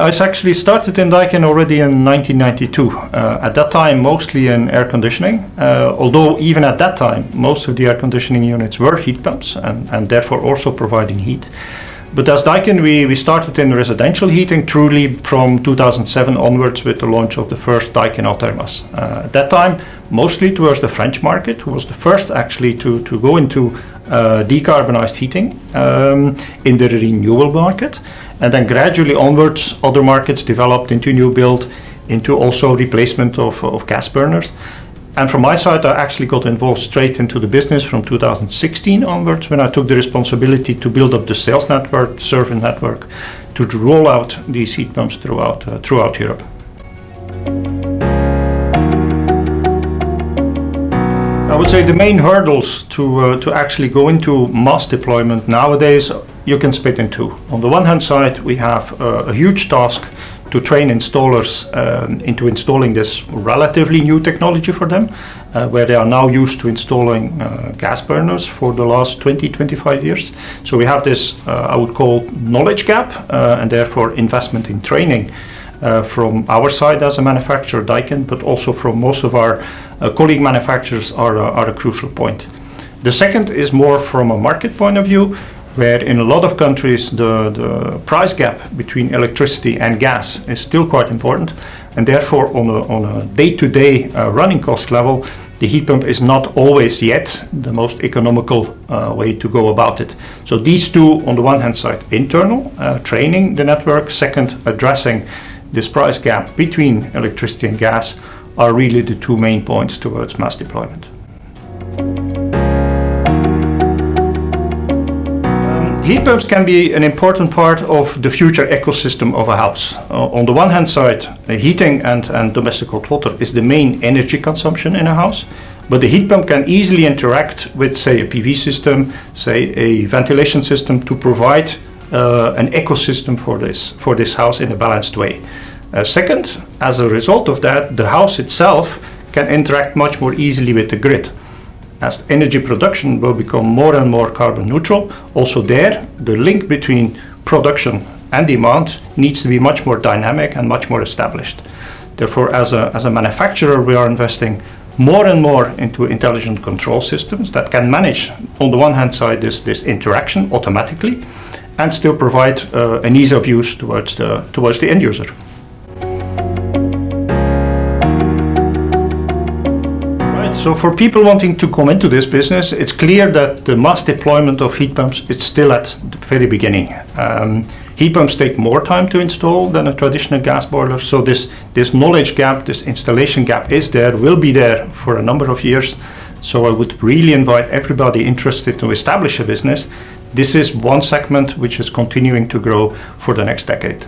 I actually started in Daikin already in 1992. At that time, mostly in air conditioning, although even at that time, most of the air conditioning units were heat pumps and therefore also providing heat. But as Daikin, we started in residential heating truly from 2007 onwards with the launch of the first Daikin Althermas. At that time, mostly towards the French market, who was the first actually to go into decarbonized heating in the renewable market. And then gradually onwards, other markets developed into new build, into also replacement of gas burners. And from my side, I actually got involved straight into the business from 2016 onwards, when I took the responsibility to build up the sales network, service network, to roll out these heat pumps throughout Europe. I would say the main hurdles to actually go into mass deployment nowadays, you can split in two. On the one hand side, we have a huge task to train installers into installing this relatively new technology for them, where they are now used to installing gas burners for the last 20-25 years. So we have this, I would call, knowledge gap, and therefore investment in training from our side as a manufacturer, Daikin, but also from most of our colleague manufacturers are a crucial point. The second is more from a market point of view, where in a lot of countries the price gap between electricity and gas is still quite important, and therefore on a day-to-day running cost level, the heat pump is not always yet the most economical way to go about it. So these two, on the one hand side, internal, training the network, second, addressing this price gap between electricity and gas, are really the two main points towards mass deployment. Heat pumps can be an important part of the future ecosystem of a house. On the one hand side, heating and domestic hot water is the main energy consumption in a house, but the heat pump can easily interact with, say, a PV system, say a ventilation system, to provide an ecosystem for this house in a balanced way. Second, as a result of that, the house itself can interact much more easily with the grid. As energy production will become more and more carbon neutral, also there, the link between production and demand needs to be much more dynamic and much more established. Therefore, as a manufacturer, we are investing more and more into intelligent control systems that can manage, on the one hand side, this interaction automatically, and still provide an ease of use towards the end user. So for people wanting to come into this business, it's clear that the mass deployment of heat pumps is still at the very beginning. Heat pumps take more time to install than a traditional gas boiler, so this knowledge gap, this installation gap is there, will be there for a number of years. So I would really invite everybody interested to establish a business. This is one segment which is continuing to grow for the next decade.